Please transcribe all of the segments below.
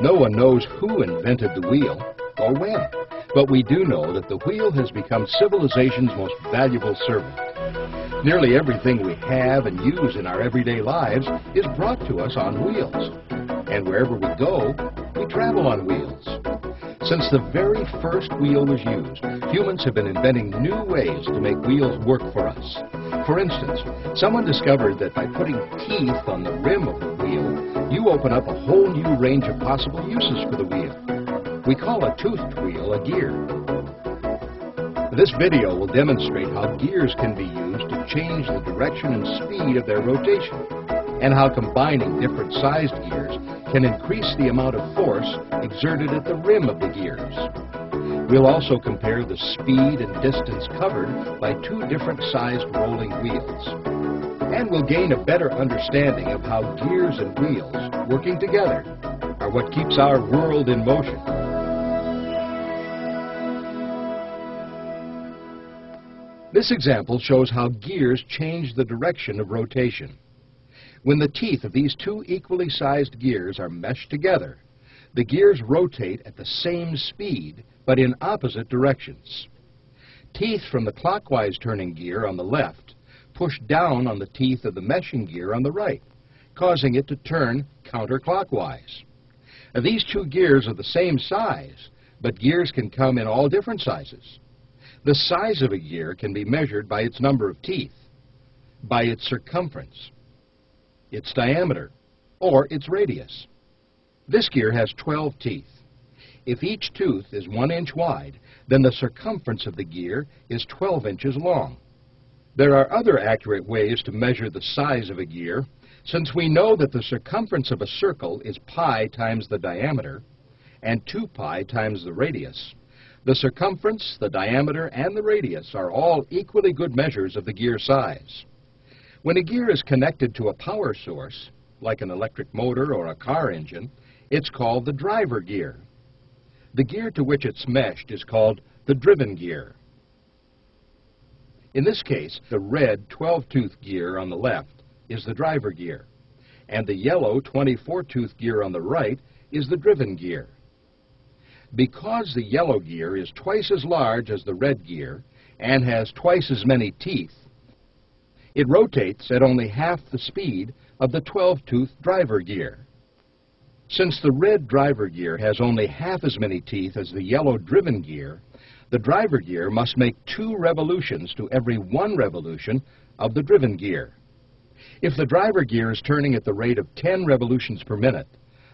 No one knows who invented the wheel or when, but we do know that the wheel has become civilization's most valuable servant. Nearly everything we have and use in our everyday lives is brought to us on wheels. And wherever we go, we travel on wheels. Since the very first wheel was used, humans have been inventing new ways to make wheels work for us. For instance, someone discovered that by putting teeth on the rim of the wheel, you open up a whole new range of possible uses for the wheel. We call a toothed wheel a gear. This video will demonstrate how gears can be used to change the direction and speed of their rotation, and how combining different sized gears can increase the amount of force exerted at the rim of the gears. We'll also compare the speed and distance covered by two different sized rolling wheels. And we'll gain a better understanding of how gears and wheels, working together, are what keeps our world in motion. This example shows how gears change the direction of rotation. When the teeth of these two equally sized gears are meshed together, the gears rotate at the same speed, but in opposite directions. Teeth from the clockwise turning gear on the left push down on the teeth of the meshing gear on the right, causing it to turn counterclockwise. Now, these two gears are the same size, but gears can come in all different sizes. The size of a gear can be measured by its number of teeth, by its circumference, its diameter, or its radius. This gear has 12 teeth. If each tooth is 1 inch wide, then the circumference of the gear is 12 inches long. There are other accurate ways to measure the size of a gear. Since we know that the circumference of a circle is pi times the diameter and 2 pi times the radius, the circumference, the diameter, and the radius are all equally good measures of the gear size. When a gear is connected to a power source, like an electric motor or a car engine, it's called the driver gear. The gear to which it's meshed is called the driven gear. In this case, the red 12-tooth gear on the left is the driver gear, and the yellow 24-tooth gear on the right is the driven gear. Because the yellow gear is twice as large as the red gear and has twice as many teeth, it rotates at only half the speed of the 12-tooth driver gear. Since the red driver gear has only half as many teeth as the yellow driven gear, the driver gear must make 2 revolutions to every 1 revolution of the driven gear. If the driver gear is turning at the rate of 10 revolutions per minute,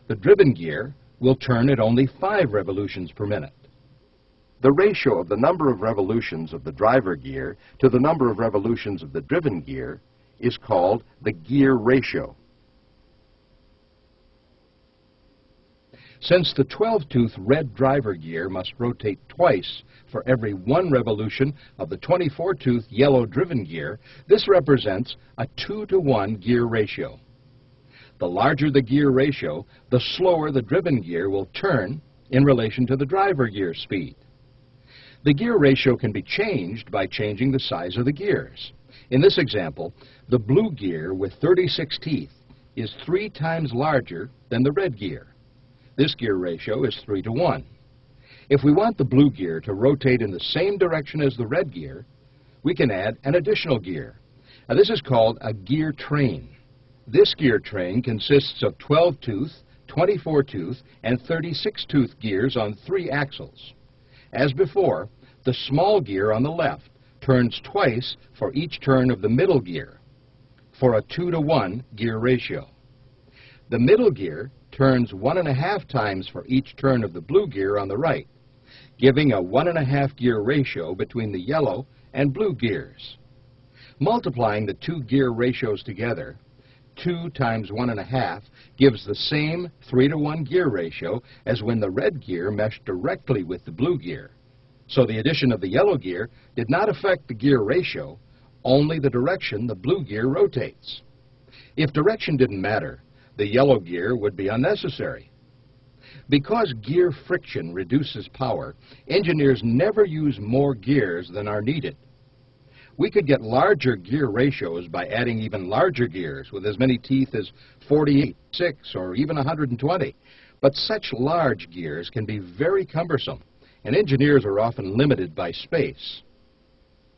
the driven gear will turn at only 5 revolutions per minute. The ratio of the number of revolutions of the driver gear to the number of revolutions of the driven gear is called the gear ratio. Since the 12-tooth red driver gear must rotate twice for every 1 revolution of the 24-tooth yellow driven gear, this represents a 2-to-1 gear ratio. The larger the gear ratio, the slower the driven gear will turn in relation to the driver gear speed. The gear ratio can be changed by changing the size of the gears. In this example, the blue gear with 36 teeth is 3 times larger than the red gear. This gear ratio is 3-to-1. If we want the blue gear to rotate in the same direction as the red gear, we can add an additional gear. Now, this is called a gear train. This gear train consists of 12-tooth, 24-tooth, and 36-tooth gears on 3 axles. As before, the small gear on the left turns twice for each turn of the middle gear, for a 2-to-1 gear ratio. The middle gear turns 1.5 times for each turn of the blue gear on the right, giving a 1.5 gear ratio between the yellow and blue gears. Multiplying the 2 gear ratios together, 2 times 1.5 gives the same 3-to-1 gear ratio as when the red gear meshed directly with the blue gear. So the addition of the yellow gear did not affect the gear ratio, only the direction the blue gear rotates. If direction didn't matter, the yellow gear would be unnecessary. Because gear friction reduces power, engineers never use more gears than are needed. We could get larger gear ratios by adding even larger gears with as many teeth as 48, 6, or even 120. But such large gears can be very cumbersome, and engineers are often limited by space.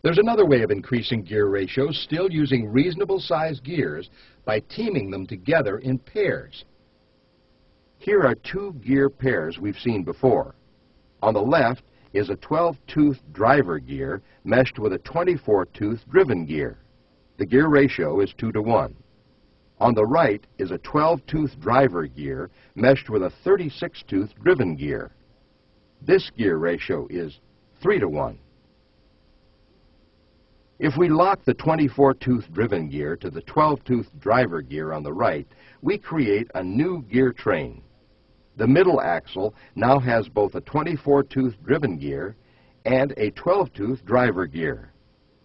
There's another way of increasing gear ratios, still using reasonable-sized gears by teaming them together in pairs. Here are two gear pairs we've seen before. On the left is a 12-tooth driver gear meshed with a 24-tooth driven gear. The gear ratio is 2 to 1. On the right is a 12-tooth driver gear meshed with a 36-tooth driven gear. This gear ratio is 3 to 1. If we lock the 24-tooth driven gear to the 12-tooth driver gear on the right, we create a new gear train. The middle axle now has both a 24-tooth driven gear and a 12-tooth driver gear.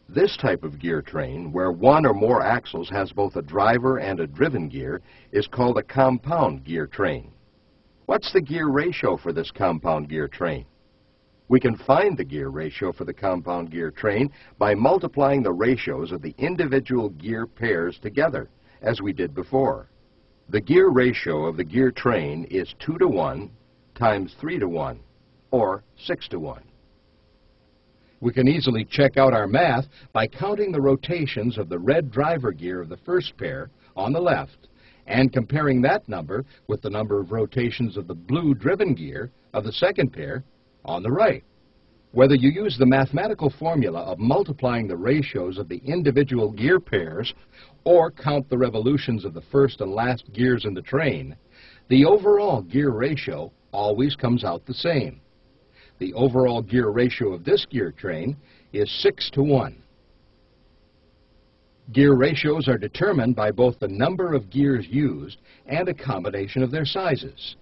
This type of gear train, where one or more axles has both a driver and a driven gear, is called a compound gear train. What's the gear ratio for this compound gear train? We can find the gear ratio for the compound gear train by multiplying the ratios of the individual gear pairs together, as we did before. The gear ratio of the gear train is 2 to 1 times 3 to 1, or 6 to 1. We can easily check out our math by counting the rotations of the red driver gear of the first pair on the left and comparing that number with the number of rotations of the blue driven gear of the second pair on the right. Whether you use the mathematical formula of multiplying the ratios of the individual gear pairs or count the revolutions of the first and last gears in the train, the overall gear ratio always comes out the same. The overall gear ratio of this gear train is 6 to 1. Gear ratios are determined by both the number of gears used and a combination of their sizes.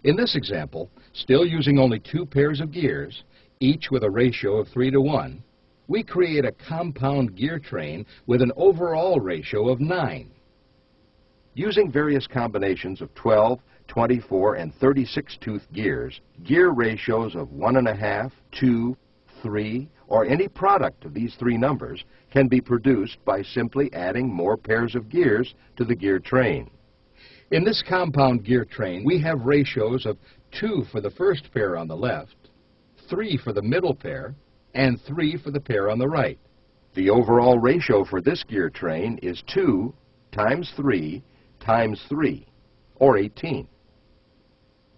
In this example, still using only 2 pairs of gears, each with a ratio of 3 to 1, we create a compound gear train with an overall ratio of 9. Using various combinations of 12, 24, and 36-tooth gears, gear ratios of 1.5, 2, 3, or any product of these 3 numbers can be produced by simply adding more pairs of gears to the gear train. In this compound gear train, we have ratios of 2 for the first pair on the left, 3 for the middle pair, and 3 for the pair on the right. The overall ratio for this gear train is 2 times 3 times 3, or 18.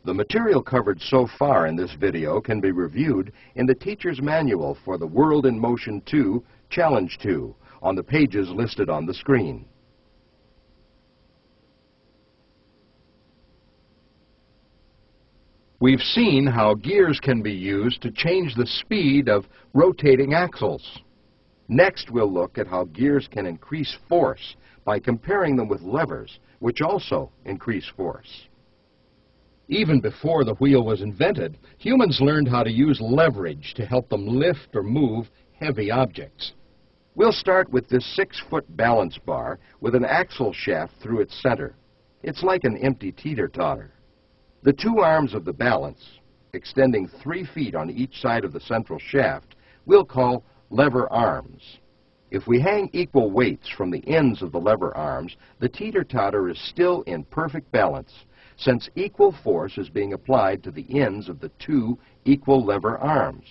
The material covered so far in this video can be reviewed in the Teacher's Manual for the World in Motion 2, Challenge 2, on the pages listed on the screen. We've seen how gears can be used to change the speed of rotating axles. Next, we'll look at how gears can increase force by comparing them with levers, which also increase force. Even before the wheel was invented, humans learned how to use leverage to help them lift or move heavy objects. We'll start with this 6-foot balance bar with an axle shaft through its center. It's like an empty teeter-totter. The 2 arms of the balance, extending 3 feet on each side of the central shaft, we'll call lever arms. If we hang equal weights from the ends of the lever arms, the teeter-totter is still in perfect balance, since equal force is being applied to the ends of the 2 equal lever arms.